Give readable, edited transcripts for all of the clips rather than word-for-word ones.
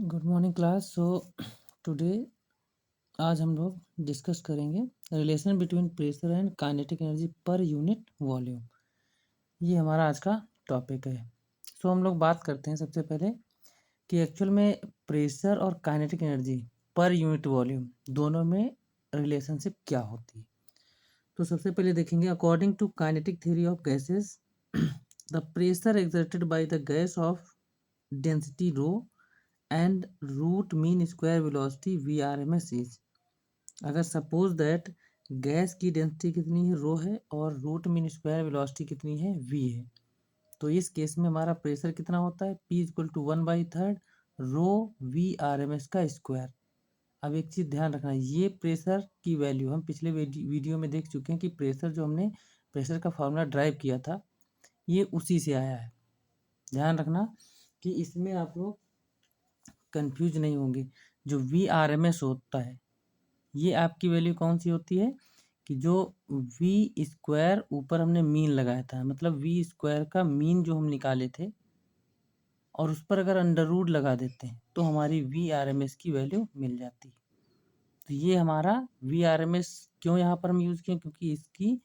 Good morning class. Today आज हम लोग डिस्कस करेंगे relation between pressure and kinetic energy per unit volume. ये हमारा आज का टॉपिक है। हम लोग बात करते हैं सबसे पहले कि एक्चुअल में प्रेशर और kinetic energy per unit volume दोनों में रिलेशनशिप क्या होती है। तो सबसे पहले देखेंगे according to kinetic theory of gases the pressure exerted by the gas of density rho and root mean square velocity VRMS is. अगर सपोज दैट गैस की डेंसिटी कितनी है रो है और रूट मीन स्क्वायर वेलोसिटी कितनी है V है, तो इस केस में हमारा प्रेशर कितना होता है P equal to 1/3 rho VRMS का स्क्वायर। अब एक चीज़ ध्यान रखना, ये प्रेशर की वैल्यू हम पिछले वीडियो में देख चुके हैं कि प्रेशर जो हमने प्रेशर का फॉर्मूला ड्राइव किया था ये उसी से आया है। ध्यान रखना कि इसमें आप लोग कंफ्यूज नहीं होंगे। जो VRMS होता है ये आपकी वैल्यू कौन सी होती है कि जो V स्क्वायर ऊपर हमने मीन लगाया था, मतलब V स्क्वायर का मीन जो हम निकाले थे और उस पर अगर अंडर रूट लगा देते हैं तो हमारी VRMS की वैल्यू मिल जाती है। तो ये हमारा VRMS क्यों यहाँ पर हम यूज़ किए, क्योंकि इसकी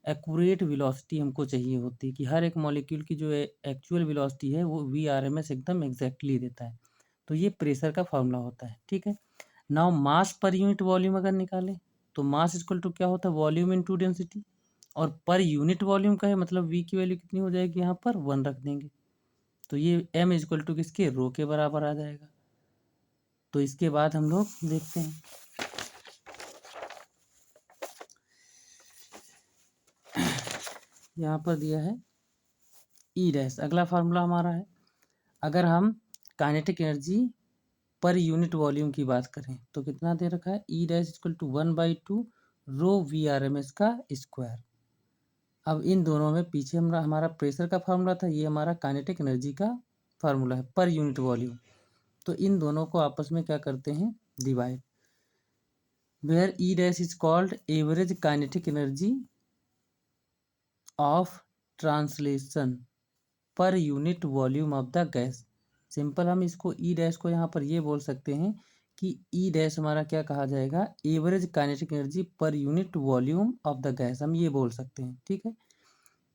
एक्यूरेट वेलोसिटी हमको चाहिए होती है कि हर एक मॉलिक्यूल की जो एक्चुअल वेलोसिटी है वो VRMS एकदम एग्जैक्टली देता है। तो ये प्रेशर का फॉर्मूला होता है, ठीक है। नाउ मास पर यूनिट वॉल्यूम अगर निकालें तो मास इक्वल टू क्या होता है वॉल्यूम इनटू डेंसिटी, और पर यूनिट वॉल्यूम का है मतलब V की वैल्यू कितनी हो जाएगी यहाँ पर 1 रख देंगे, तो ये M इक्वल टू किसके रो के बराबर आ जाएगा। तो इसके बाद हम लोग देखते हैं यहाँ पर दिया है E डैश। अगला फार्मूला हमारा है, अगर हम kinetic energy per unit volume की बात करें तो कितना दे रखा है E dash equal to 1/2 rho VRMS का स्क्वायर। अब इन दोनों में पीछे हमारा प्रेशर का फार्मूला था, ये हमारा काइनेटिक एनर्जी का फार्मूला है पर यूनिट वॉल्यूम। तो इन दोनों को आपस में क्या करते हैं divide, where E dash is called average kinetic energy of translation per unit volume of the gas. Simple हम इसको ई डैश को यहाँ पर ये बोल सकते हैं कि ई डैश हमारा क्या कहा जाएगा average kinetic energy per unit volume of the gas, हम ये बोल सकते हैं, ठीक है।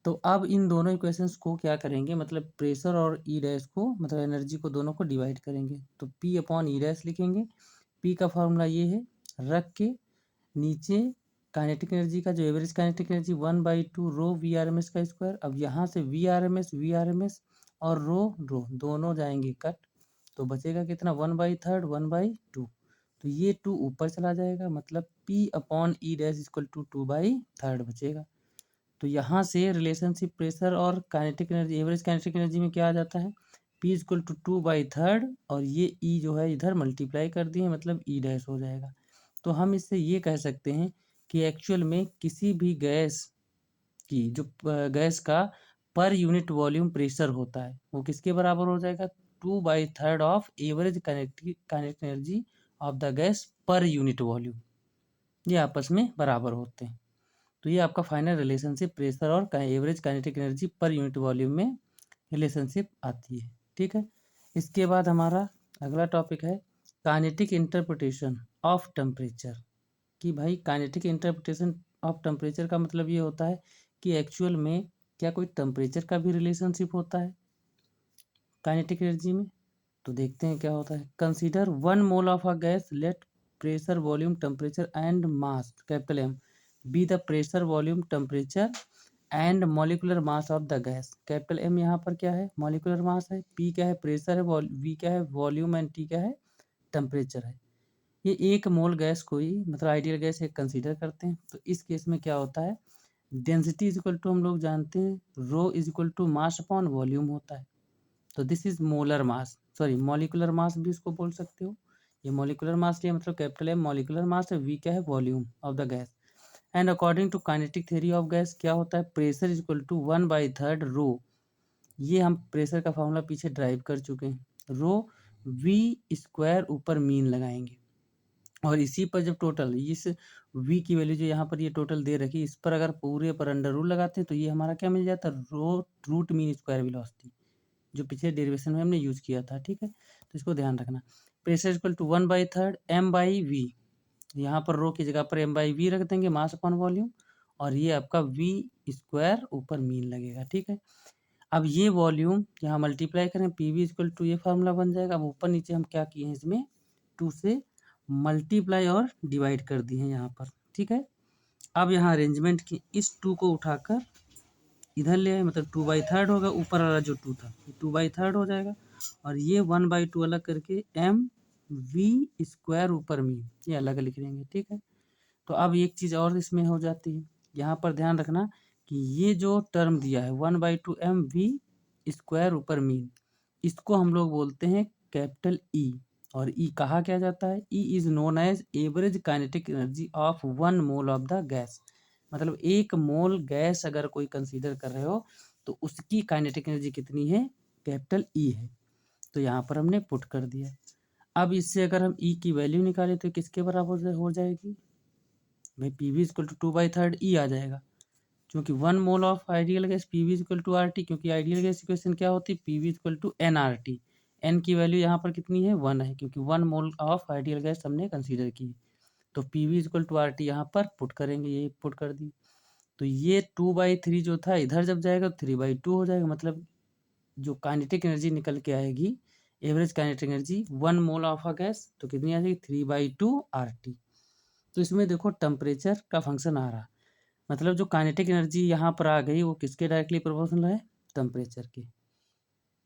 तो अब इन दोनों इक्वेशंस को क्या करेंगे, मतलब प्रेशर और ई डैश को मतलब एनर्जी को दोनों को डिवाइड करेंगे तो P अपॉन ई डैश लिखेंगे। P का फॉर्मूला ये है, रख के नीचे काइनेटिक एनर्जी का जो average kinetic energy 1/2 rho VRMS का स्क्वायर। अब यहाँ से VRMS और रो दोनों जाएंगे कट, तो बचेगा कितना 1/3 1/2, तो ये 2 ऊपर चला जाएगा, मतलब P upon E dash equal to 2/3 बचेगा। तो यहाँ से रिलेशनशिप प्रेशर और kinetic energy average kinetic energy में क्या आ जाता है P इक्वल टू 2/3 और ये E जो है इधर मल्टीप्लाई कर दिए मतलब E डैश हो जाएगा। तो हम इससे ये कह सकते हैं कि एक्चुअल में किसी भी गैस की जो गैस का पर यूनिट वॉल्यूम प्रेशर होता है वो किसके बराबर हो जाएगा 2/3 of average kinetic energy of the gas पर यूनिट वॉल्यूम, ये आपस में बराबर होते हैं। तो ये आपका फाइनल रिलेशनशिप प्रेशर और average kinetic energy per unit volume में रिलेशनशिप आती है, ठीक है। इसके बाद हमारा अगला टॉपिक है काइनेटिक इंटरप्रिटेशन ऑफ टेम्परेचर। कि भाई काइनेटिक इंटरप्रिटेशन ऑफ टेम्परेचर का मतलब ये होता है कि एक्चुअल में क्या कोई टेम्परेचर का भी रिलेशनशिप होता है काइनेटिक एनर्जी में। तो देखते हैं क्या होता है। Consider 1 mole of a gas, let pressure volume temperature and mass capital M be the pressure volume temperature and molecular mass of the gas. Capital M यहाँ पर क्या है मॉलिकुलर मास है, P क्या है प्रेशर है, V क्या है वॉल्यूम एंड T क्या है टेम्परेचर है। ये एक मोल गैस को ही मतलब आइडियल गैस एक कंसीडर करते हैं। तो इस केस में क्या होता है डेंसिटी इज इक्वल टू हम लोग जानते हैं rho is equal to mass upon volume होता है। तो this is molar mass, sorry molecular mass भी इसको बोल सकते हो। ये मॉलिकुलर मास लिया मतलब कैपिटल M मॉलिकुलर मास है, V क्या है volume of the gas. And according to kinetic theory of gas क्या होता है pressure is equal to 1/3 rho, ये हम प्रेशर का फॉर्मूला पीछे ड्राइव कर चुके हैं। रो V स्क्वायर ऊपर मीन लगाएंगे और इसी पर जब टोटल इस V की वैल्यू जो यहाँ पर ये टोटल दे रखी इस पर अगर पूरे पर अंडर रूट लगाते हैं तो ये हमारा क्या मिल जाता है रो रूट मीन स्क्वायर वेलोसिटी। जो पिछले डेरिवेशन में हमने यूज किया था, ठीक है। तो इसको ध्यान रखना। प्रेशर इक्वल टू 1/3 m/v, यहाँ पर रो की जगह पर m/v रख देंगे, मास अपॉन वॉल्यूम, और ये आपका v स्क्वायर ऊपर मीन लगेगा, ठीक है। अब ये वॉल्यूम यहाँ मल्टीप्लाई करें, पी वी इक्वल टू ये फार्मूला बन जाएगा। अब ऊपर नीचे हम क्या किए हैं, इसमें 2 से मल्टीप्लाई और डिवाइड कर दिए हैं यहाँ पर, ठीक है। अब यहाँ अरेंजमेंट की, इस 2 को उठाकर इधर ले आए, मतलब 2/3 होगा, ऊपर वाला जो 2 था 2/3 हो जाएगा, और ये 1/2 अलग करके mv² ऊपर मीन, ये अलग लिख लेंगे, ठीक है। तो अब एक चीज़ और इसमें हो जाती है, यहाँ पर ध्यान रखना कि ये जो टर्म दिया है 1/2 mv² ऊपर मीन, इसको हम लोग बोलते हैं कैपिटल ई, और ई कहा क्या जाता है, E is known as average kinetic energy of 1 mole of the gas. मतलब 1 मोल गैस अगर कोई कंसीडर कर रहे हो तो उसकी काइनेटिक एनर्जी कितनी है, कैपिटल ई है। तो यहाँ पर हमने पुट कर दिया। अब इससे अगर हम ई की वैल्यू निकालें तो किसके बराबर हो जाएगी भाई, P V equal to 2/3 E आ जाएगा, क्योंकि 1 mole of ideal gas P V equal to R T, क्योंकि आइडियल गैस इक्वेशन क्या होती है, P V equal to N R T. N की वैल्यू यहाँ पर कितनी है, 1 है, क्योंकि 1 मोल ऑफ आइडियल गैस हमने कंसीडर की। तो P V equal to R T यहाँ पर पुट करेंगे, ये पुट कर दी। तो ये 2/3 जो था इधर जब जाएगा तो 3/2 हो जाएगा, मतलब जो काइनेटिक एनर्जी निकल के आएगी, average kinetic energy 1 mole of a gas, तो कितनी आ जाएगी, 3/2 आर टी। तो इसमें देखो टेम्परेचर का फंक्शन आ रहा, मतलब जो काइनेटिक एनर्जी यहाँ पर आ गई वो किसके डायरेक्टली प्रोपोर्शनल है, टेम्परेचर के।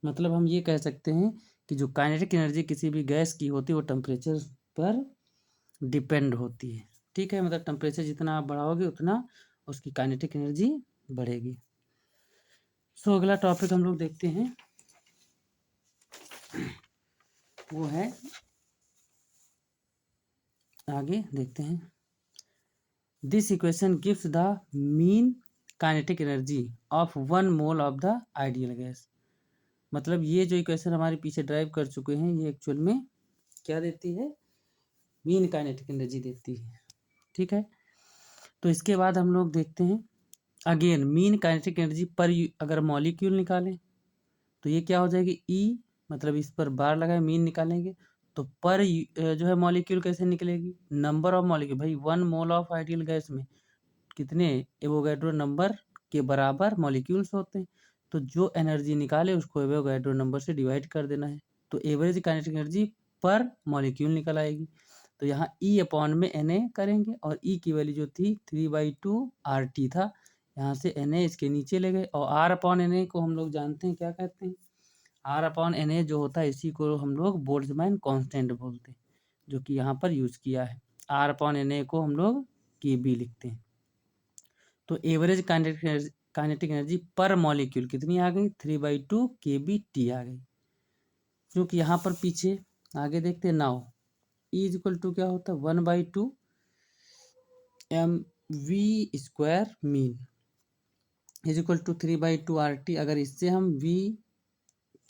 मतलब हम ये कह सकते हैं कि जो काइनेटिक एनर्जी किसी भी गैस की होती है वो टेम्परेचर पर डिपेंड होती है, ठीक है। मतलब टेम्परेचर जितना आप बढ़ाओगे उतना उसकी काइनेटिक एनर्जी बढ़ेगी। सो अगला टॉपिक हम लोग देखते हैं, वो है, आगे देखते हैं। This equation gives the mean kinetic energy of 1 mole of the ideal gas. मतलब ये जो इक्वेशन हमारे पीछे ड्राइव कर चुके हैं, ये एक्चुअल में क्या देती है, मीन काइनेटिक एनर्जी देती है, ठीक है। तो इसके बाद हम लोग देखते हैं अगेन मीन काइनेटिक एनर्जी पर अगर मॉलिक्यूल निकालें तो ये क्या हो जाएगी, ई, मतलब इस पर बार लगाए मीन निकालेंगे तो पर जो है मॉलिक्यूल कैसे निकलेगी, नंबर ऑफ मॉलिक्यूल। भाई 1 मोल ऑफ आइडियल गैस में कितने एवोगैड्रो नंबर के बराबर मॉलिक्यूल्स होते हैं, तो जो एनर्जी निकाले उसको एवोगैड्रो नंबर से डिवाइड कर देना है, तो एवरेज काइनेटिक एनर्जी पर मॉलिक्यूल निकल आएगी। तो यहाँ ई अपॉन में Na करेंगे, और ई की वैल्यू जो थी 3/2 RT था, यहाँ से Na इसके नीचे ले गए, और R अपॉन Na को हम लोग जानते हैं क्या कहते हैं, R अपॉन Na जो होता है इसी को हम लोग बोल्ट्जमैन कांस्टेंट बोलते हैं, जो कि यहाँ पर यूज किया है। R अपॉन Na को हम लोग Kb लिखते हैं। तो एवरेज काइनेटिक एनर्जी पर मॉलिक्यूल कितनी आ गई, 3/2 kBT आ गई। क्योंकि यहाँ पर पीछे आगे देखते हैं, now E is equal to क्या होता है, 1/2 mv² mean is equal to 3/2 RT। अगर इससे हम v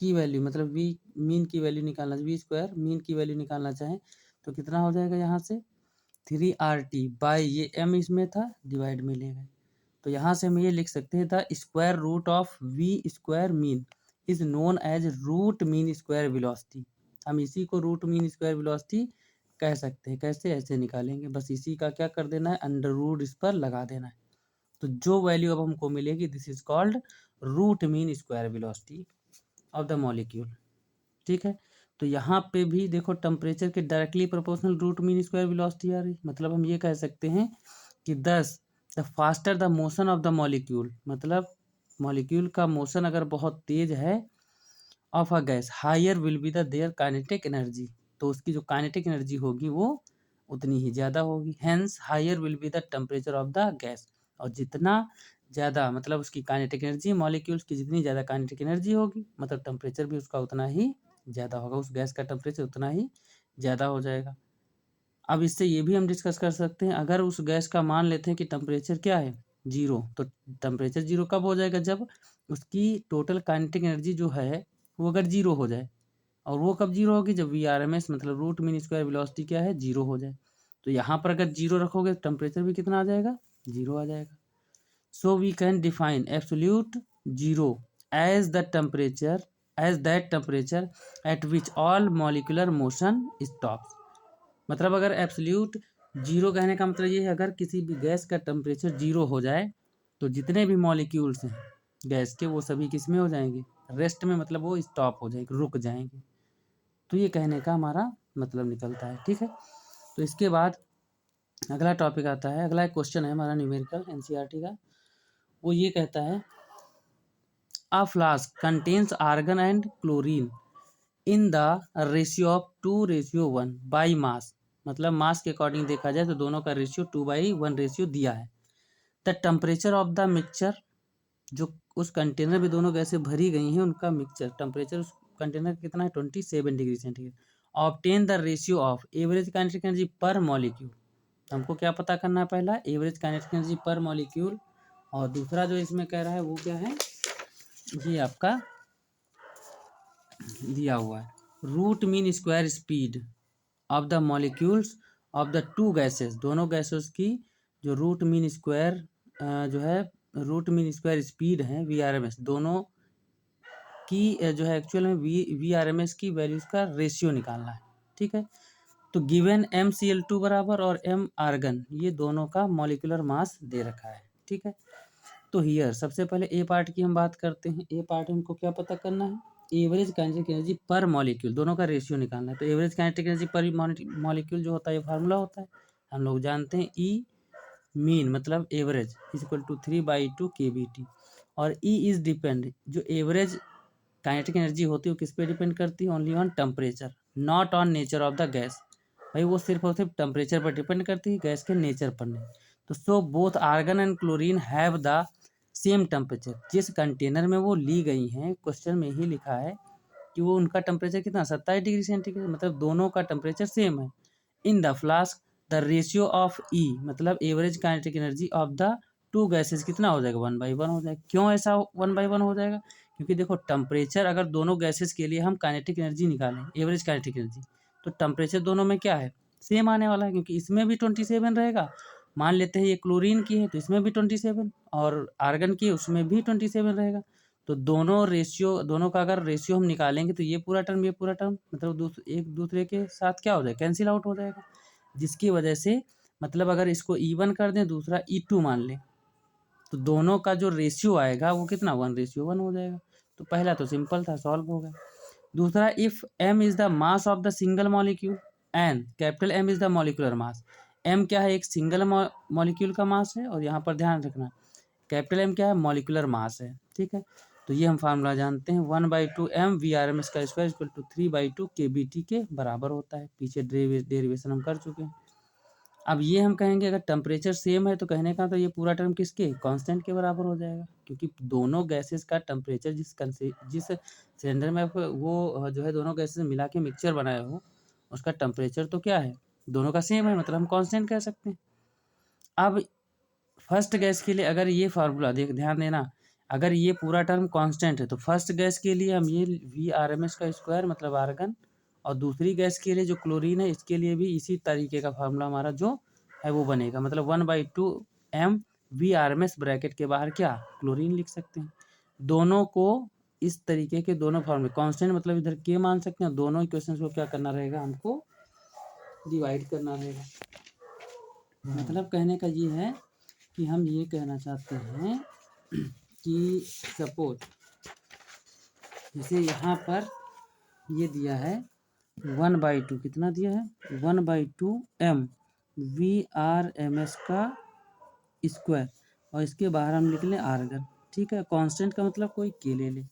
की वैल्यू, मतलब v मीन की वैल्यू निकालना, v² मीन की वैल्यू निकालना चाहें तो कितना हो जाएगा, यहाँ से 3RT बाय ये m इसमें था डिवाइड में ले गए, तो यहाँ से हम ये लिख सकते हैं the square root of v² mean is known as root mean square velocity. हम इसी को रूट मीन स्क्वायर वेलोसिटी कह सकते हैं। कैसे, ऐसे निकालेंगे, बस इसी का क्या कर देना है, अंडर रूट इस पर लगा देना है। तो जो वैल्यू अब हमको मिलेगी, this is called root mean square velocity of the molecule, ठीक है। तो यहाँ पे भी देखो टेम्परेचर के directly proportional root mean square velocity आ रही, मतलब हम ये कह सकते हैं कि thus the faster the motion of the molecule, मतलब मॉलिक्यूल का मोशन अगर बहुत तेज है of a gas, higher will be the their kinetic energy, तो उसकी जो काइनेटिक एनर्जी होगी वो उतनी ही ज़्यादा होगी। Hence higher will be the temperature of the gas, और जितना ज़्यादा मतलब उसकी काइनेटिक एनर्जी, मॉलिक्यूल्स की जितनी ज़्यादा काइनेटिक एनर्जी होगी, मतलब टेम्परेचर भी उसका उतना ही ज़्यादा होगा, उस गैस का टेम्परेचर उतना ही ज़्यादा हो जाएगा। अब इससे ये भी हम डिस्कस कर सकते हैं, अगर उस गैस का मान लेते हैं कि टेम्परेचर क्या है, 0, तो टेम्परेचर 0 कब हो जाएगा, जब उसकी टोटल काइनेटिक एनर्जी जो है वो अगर 0 हो जाए, और वो कब 0 होगी, जब VRMS मतलब रूट मीन स्क्वायर वेलोसिटी क्या है, 0 हो जाए। तो यहाँ पर अगर 0 रखोगे तो टेम्परेचर भी कितना आ जाएगा, 0 आ जाएगा। So we can define absolute 0 as the temperature as that temperature at which all molecular motion stops. मतलब अगर एब्सोल्यूट जीरो कहने का मतलब ये है, अगर किसी भी गैस का टेम्परेचर जीरो हो जाए तो जितने भी मॉलिक्यूल्स हैं गैस के वो सभी किस में हो जाएंगे, रेस्ट में, मतलब वो स्टॉप हो जाएंगे, रुक जाएंगे। तो ये कहने का हमारा मतलब निकलता है। ठीक है, तो इसके बाद अगला टॉपिक आता है, अगला एक क्वेश्चन है हमारा न्यूमेरिकल एनसीईआरटी का। वो ये कहता है a flask contains argon and chlorine in the ratio of 2:1 by mass. मतलब मास के अकॉर्डिंग देखा जाए तो दोनों का रेशियो 2:1 रेशियो दिया है। The temperature of the mixture, जो उस कंटेनर में दोनों गैसें भरी गई हैं उनका मिक्सचर टेम्परेचर उस कंटेनर का कितना है 27 degree centigrade. Obtain the ratio of average kinetic energy पर मॉलिक्यूल। हमको क्या पता करना है, पहला एवरेज काइनेटिक एनर्जी पर मॉलिक्यूल, और दूसरा जो इसमें कह रहा है वो क्या है, ये आपका दिया हुआ है root mean square speed of the molecules of the two gases. दोनों गैसेस की जो रूट मीन स्क्वायर जो है रूट मीन स्क्वायर स्पीड है VRMS, दोनों की जो है एक्चुअल में VRMS की वैल्यूज का रेशियो निकालना है। ठीक है, तो गिवन MCl2 बराबर और M आर्गन, ये दोनों का मॉलिक्यूलर मास दे रखा है। ठीक है, तो हियर सबसे पहले ए पार्ट की हम बात करते हैं। ए पार्ट में हमको क्या पता करना है, एवरेज काइनेटिक एनर्जी पर मॉलिक्यूल, दोनों का रेशियो निकालना है। तो एवरेज काइनेटिक एनर्जी पर मॉलिक्यूल जो होता है, ये फार्मूला होता है, हम लोग जानते हैं ई मीन मतलब एवरेज इक्वल टू 3/2 KBT। और ई इज डिपेंड, जो एवरेज काइनेटिक एनर्जी होती है वो किस पे डिपेंड करती है, only on temperature, not on nature of the gas. भाई वो सिर्फ और सिर्फ टेम्परेचर पर डिपेंड करती है, गैस के नेचर पर नहीं। तो so both argon and chlorine have the same temperature. जिस कंटेनर में वो ली गई हैं, क्वेश्चन में ही लिखा है कि वो उनका टेम्परेचर कितना 27 डिग्री सेंटीग्रेड, मतलब दोनों का टेम्परेचर सेम है। In the flask the ratio of E मतलब average kinetic energy of the two gases कितना हो जाएगा 1/1 हो जाएगा। क्यों ऐसा 1/1 हो जाएगा, क्योंकि देखो टेम्परेचर अगर दोनों गैसेस के लिए हम काइनेटिक एनर्जी निकालें, एवरेज काइनेटिक एनर्जी, तो टेम्परेचर दोनों में क्या है, सेम आने वाला है, क्योंकि इसमें भी 27 रहेगा। मान लेते हैं ये क्लोरीन की है तो इसमें भी 27, और आर्गन की है उसमें भी 27 रहेगा। तो दोनों का अगर रेशियो हम निकालेंगे तो ये पूरा टर्म मतलब एक दूसरे के साथ क्या हो जाएगा, कैंसिल आउट हो जाएगा। जिसकी वजह से मतलब अगर इसको E1 कर दें, दूसरा E2 मान लें, तो दोनों का जो रेशियो आएगा वो कितना 1:1 हो जाएगा। तो पहला तो सिंपल था, सॉल्व हो गया। दूसरा, if M is the mass of the single molecule and capital M is the molecular mass. M क्या है, एक सिंगल मॉलिक्यूल का मास है, और यहाँ पर ध्यान रखना कैपिटल M क्या है, मॉलिक्यूलर मास है। ठीक है, तो ये हम फार्मूला जानते हैं 1/2 M VRMS का स्क्वायर इक्वल टू 3/2 KBT के बराबर होता है। पीछे डेरिवेशन हम कर चुके हैं। अब ये हम कहेंगे अगर टेम्परेचर सेम है तो कहने का तो ये पूरा टर्म किसके, कांस्टेंट के बराबर हो जाएगा, क्योंकि दोनों गैसेस का टेम्परेचर जिस सिलेंडर में आप वो जो है दोनों गैसेस मिला के मिक्सचर बनाए हो, उसका टेम्परेचर तो क्या है, दोनों का सेम है, मतलब हम कांस्टेंट कह सकते हैं। अब फर्स्ट गैस के लिए अगर ये फार्मूला ध्यान देना, अगर ये पूरा टर्म कांस्टेंट है तो फर्स्ट गैस के लिए हम ये VRMS का स्क्वायर मतलब आर्गन, और दूसरी गैस के लिए जो क्लोरीन है इसके लिए भी इसी तरीके का फार्मूला हमारा जो है वो बनेगा, मतलब 1/2 M VRMS ब्रैकेट के बाहर क्या क्लोरीन लिख सकते हैं। दोनों को इस तरीके के दोनों फार्मूले कांस्टेंट मतलब इधर के मान सकते हैं, दोनों इक्वेशन को क्या करना रहेगा, हमको डिवाइड करना रहेगा। मतलब कहने का ये है कि हम ये कहना चाहते हैं कि सपोज जैसे यहाँ पर ये दिया है 1/2, कितना दिया है 1/2 M VRMS का स्क्वायर, और इसके बाहर हम लिख लें आर्गन। ठीक है, कांस्टेंट का मतलब कोई के ले ले,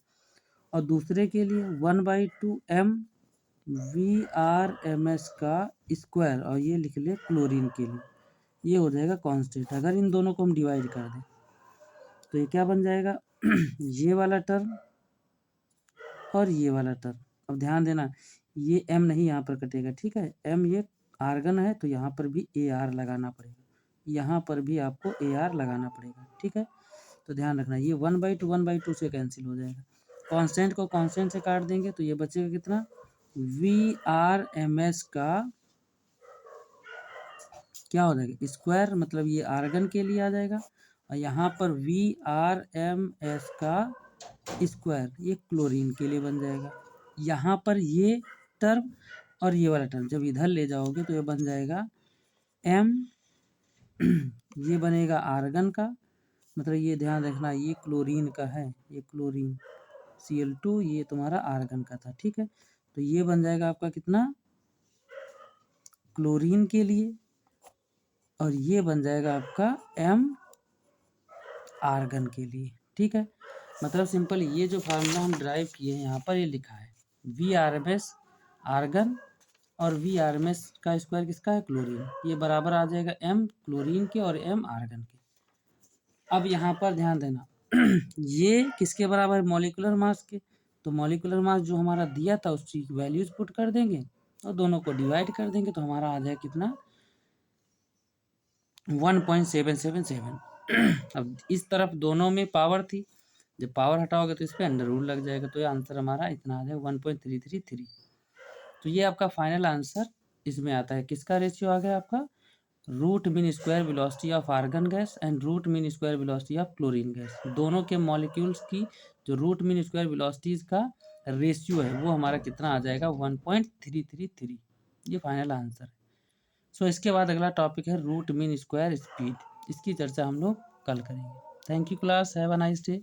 और दूसरे के लिए 1/2 M VRMS का स्क्वायर, और ये लिख ले क्लोरीन के लिए, ये हो जाएगा कांस्टेंट। अगर इन दोनों को हम डिवाइड कर दें तो ये क्या बन जाएगा ये वाला टर्म और ये वाला टर्म। अब ध्यान देना ये M नहीं यहाँ पर कटेगा, ठीक है, M ये आर्गन है तो यहाँ पर भी AR लगाना पड़ेगा, यहाँ पर भी आपको AR लगाना पड़ेगा। ठीक है, तो ध्यान रखना ये 1/2 से कैंसिल हो जाएगा, कांस्टेंट को कांस्टेंट से काट देंगे तो ये बचेगा कितना VRMS का क्या हो जाएगा स्क्वायर, मतलब ये आर्गन के लिए आ जाएगा, और यहाँ पर VRMS का स्क्वायर, ये क्लोरीन के लिए बन जाएगा। यहाँ पर ये टर्म और ये वाला टर्म जब इधर ले जाओगे तो ये बन जाएगा M, ये बनेगा आर्गन का, मतलब ये ध्यान रखना ये क्लोरीन का है, ये क्लोरीन Cl2, ये तुम्हारा आर्गन का था, ठीक है। तो ये बन जाएगा आपका कितना, क्लोरीन के लिए, और ये बन जाएगा आपका M आर्गन के लिए, ठीक है। मतलब सिंपल ये जो फार्मूला हम ड्राइव किए हैं यहाँ पर ये लिखा है VRMS आर्गन और VRMS का स्क्वायर किसका है, क्लोरीन, ये बराबर आ जाएगा M क्लोरीन के और M आर्गन के। अब यहाँ पर ध्यान देना ये किसके बराबर है, मॉलिक्यूलर मास के। तो मॉलिक्यूलर मास जो हमारा दिया था उसकी वैल्यूज पुट कर देंगे और दोनों को डिवाइड कर देंगे तो हमारा आ जाएगा कितना, 1.777। अब इस तरफ दोनों में पावर थी, जब पावर हटाओगे तो इस पर अंडर रूट लग जाएगा, तो ये आंसर हमारा इतना आ जाएगा 1.333। तो ये आपका फाइनल आंसर इसमें आता है। किसका रेशियो आ गया आपका, root mean square velocity of argon gas and root mean square velocity of chlorine gas, दोनों के मॉलिक्यूल्स की जो रूट मीन स्क्वायर वेलोसिटीज का रेशियो है वो हमारा कितना आ जाएगा, 1.333। ये फाइनल आंसर है। सो इसके बाद अगला टॉपिक है रूट मीन स्क्वायर स्पीड, इसकी चर्चा हम लोग कल करेंगे। Thank you class, have a nice day.